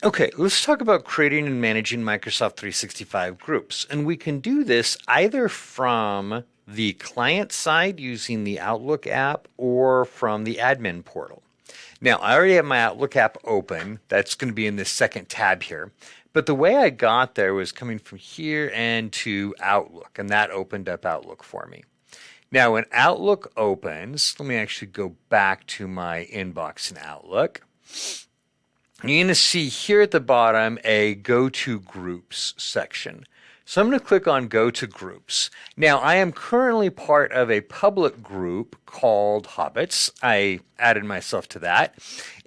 Okay, let's talk about creating and managing Microsoft 365 groups. And we can do this either from the client side using the Outlook app or from the admin portal. Now, I already have my Outlook app open. That's going to be in this second tab here. But the way I got there was coming from here and to Outlook, and that opened up Outlook for me. Now, when Outlook opens, let me actually go back to my inbox in Outlook. You're going to see here at the bottom a Go to Groups section. So I'm going to click on Go to Groups. Now, I am currently part of a public group called Hobbits. I added myself to that.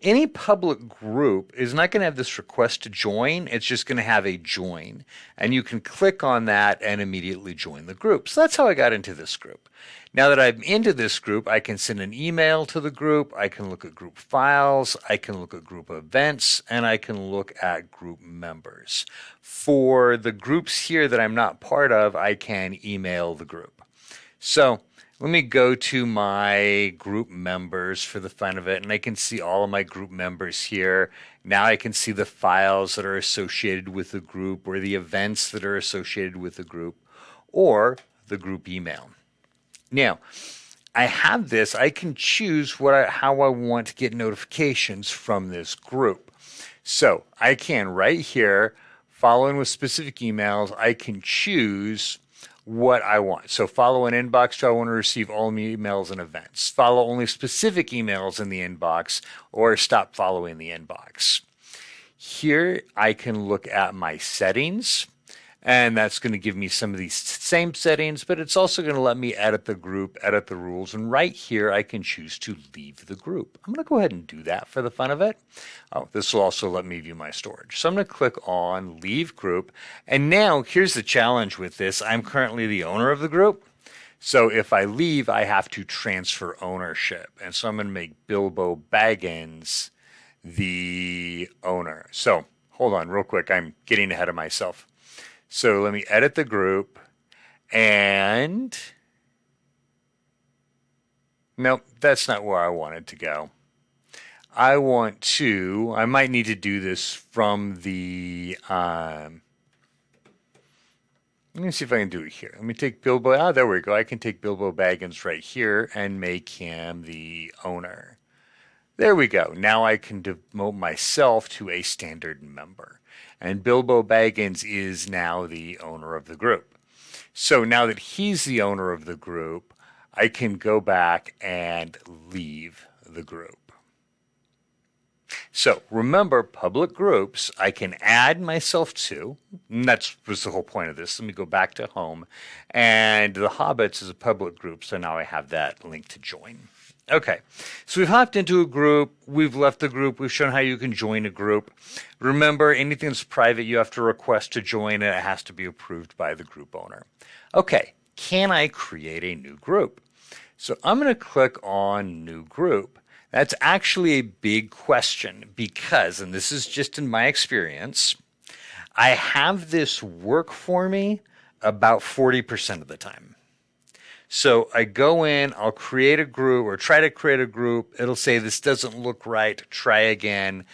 Any public group is not going to have this request to join. It's just going to have a join. And you can click on that and immediately join the group. So that's how I got into this group. Now that I'm into this group, I can send an email to the group, I can look at group files, I can look at group events, and I can look at group members. For the groups here that I'm not part of, I can email the group. So let me go to my group members for the fun of it, and I can see all of my group members here. Now I can see the files that are associated with the group or the events that are associated with the group or the group email. Now, I have this. I can choose how I want to get notifications from this group. So I can right here, following with specific emails, I can choose what I want. So follow an inbox, do I want to receive all emails and events? Follow only specific emails in the inbox, or stop following the inbox. Here I can look at my settings. And that's going to give me some of these same settings, but it's also going to let me edit the group, edit the rules. And right here, I can choose to leave the group. I'm going to go ahead and do that for the fun of it. Oh, this will also let me view my storage. So I'm going to click on Leave Group. And now here's the challenge with this. I'm currently the owner of the group. So if I leave, I have to transfer ownership. And so I'm going to make Bilbo Baggins the owner. So hold on real quick. I'm getting ahead of myself. So let me edit the group, and nope, that's not where I wanted to go. I might need to do this from the, let me see if I can do it here. Let me take Bilbo, there we go. I can take Bilbo Baggins right here and make him the owner. There we go. Now I can demote myself to a standard member. And Bilbo Baggins is now the owner of the group. So now that he's the owner of the group, I can go back and leave the group. So remember, public groups I can add myself to, and that's was the whole point of this. Let me go back to home. And the Hobbits is a public group, so now I have that link to join. Okay, so we've hopped into a group, we've left the group, we've shown how you can join a group. Remember, anything that's private, you have to request to join, and it has to be approved by the group owner. Okay, can I create a new group? So I'm going to click on New Group. That's actually a big question because, and this is just in my experience, I have this work for me about 40% of the time. So I go in, I'll create a group or try to create a group. It'll say this doesn't look right, try again.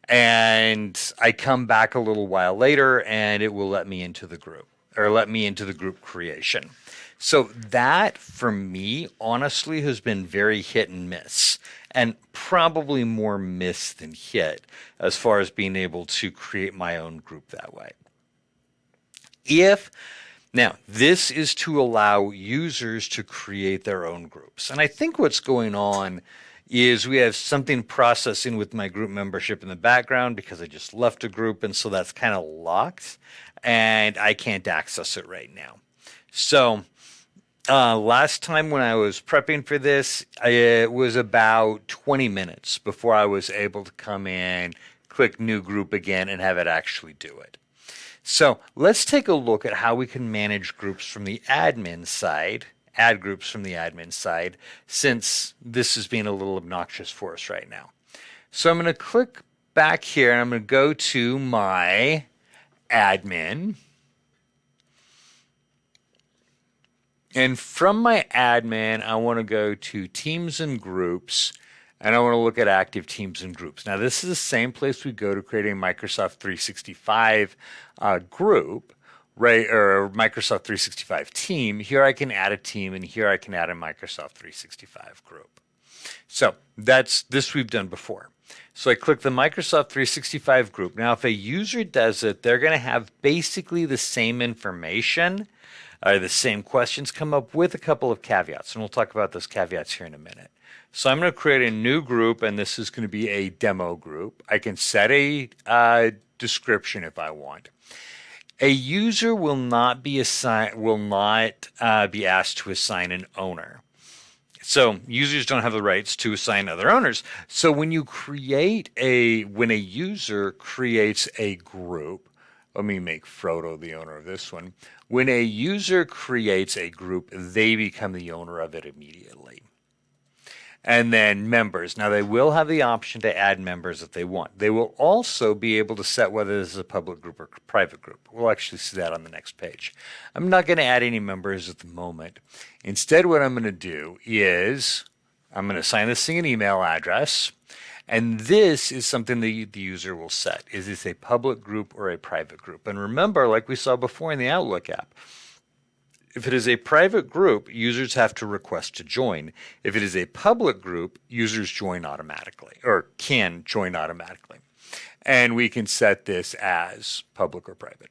And I come back a little while later and it will let me into the group or let me into the group creation. So that for me, honestly, has been very hit and miss and probably more miss than hit as far as being able to create my own group that way. Now, this is to allow users to create their own groups. And I think what's going on is we have something processing with my group membership in the background because I just left a group, and so that's kind of locked, and I can't access it right now. So last time when I was prepping for this, it was about 20 minutes before I was able to come in, click New Group again, and have it actually do it. So let's take a look at how we can manage groups from the admin side, add groups from the admin side, since this is being a little obnoxious for us right now. So I'm going to click back here and I'm going to go to my admin. And from my admin, I want to go to Teams and Groups. and I want to look at active teams and groups. Now, this is the same place we go to create a Microsoft 365 group, right, or Microsoft 365 team. Here I can add a team, and here I can add a Microsoft 365 group. So that's this we've done before. So I click the Microsoft 365 group. Now, if a user does it, they're going to have basically the same information, the same questions come up with a couple of caveats, and we'll talk about those caveats here in a minute. So I'm going to create a new group, and this is going to be a demo group. I can set a description if I want. A user will not be assigned, be asked to assign an owner. So users don't have the rights to assign other owners. So when you when a user creates a group, let me make Frodo the owner of this one. When a user creates a group, they become the owner of it immediately. And then members. Now, they will have the option to add members if they want. They will also be able to set whether this is a public group or private group. We'll actually see that on the next page. I'm not going to add any members at the moment. Instead, what I'm going to do is I'm going to assign this thing an email address. And this is something that the user will set. Is this a public group or a private group? And remember, like we saw before in the Outlook app, if it is a private group, users have to request to join. If it is a public group, users join automatically or can join automatically. And we can set this as public or private.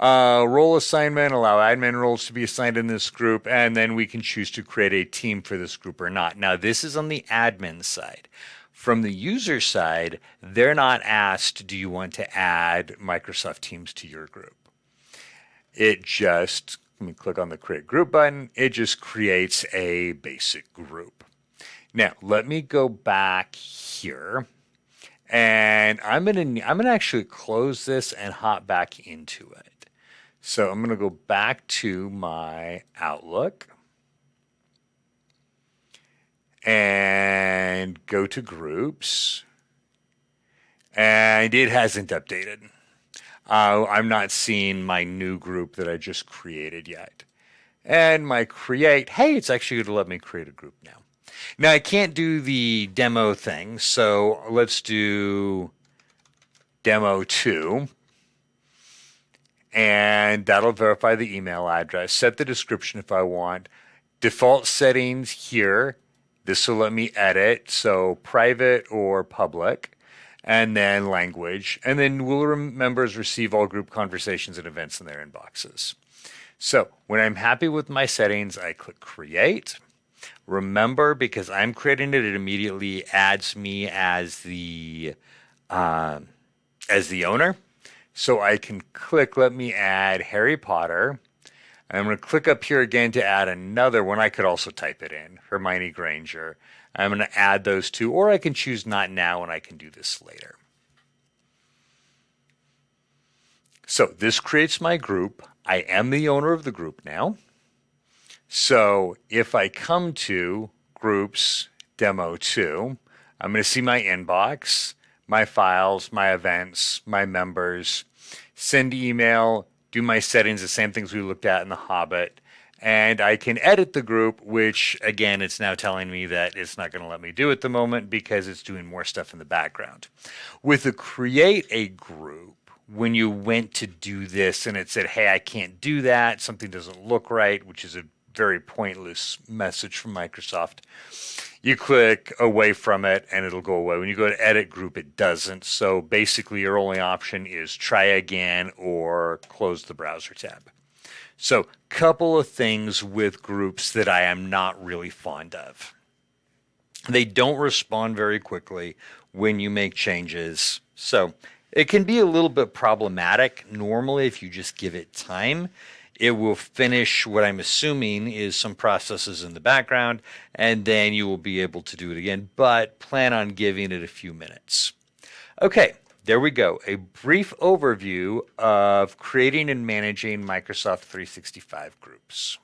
Role assignment, allow admin roles to be assigned in this group, and then we can choose to create a team for this group or not. Now, this is on the admin side. From the user side, they're not asked, do you want to add Microsoft Teams to your group? Let me click on the Create Group button. It just creates a basic group. Now, let me go back here, and I'm gonna actually close this and hop back into it. So I'm gonna go back to my Outlook and go to Groups, and it hasn't updated. I'm not seeing my new group that I just created yet. And my create, hey, it's actually going to let me create a group now. Now, I can't do the demo thing, so let's do demo 2. And that'll verify the email address, set the description if I want. Default settings here. This will let me edit, so private or public. And then language, and then will members receive all group conversations and events in their inboxes. So when I'm happy with my settings, I click Create. Remember, because I'm creating it, it immediately adds me as the owner. So I can click, let me add Harry Potter. And I'm going to click up here again to add another one. I could also type it in, Hermione Granger. I'm going to add those two, or I can choose not now and I can do this later. So this creates my group. I am the owner of the group now. So if I come to Groups, Demo 2, I'm going to see my inbox, my files, my events, my members, send email, do my settings, the same things we looked at in The Hobbit. And I can edit the group, which, again, it's now telling me that it's not going to let me do at the moment because it's doing more stuff in the background. With the Create a Group, when you went to do this and it said, hey, I can't do that, something doesn't look right, which is a very pointless message from Microsoft, you click away from it and it'll go away. When you go to Edit Group, it doesn't. So basically, your only option is try again or close the browser tab. So, couple of things with groups that I am not really fond of. They don't respond very quickly when you make changes. So, it can be a little bit problematic. Normally, if you just give it time, it will finish what I'm assuming is some processes in the background, and then you will be able to do it again, but plan on giving it a few minutes. Okay. There we go. A brief overview of creating and managing Microsoft 365 groups.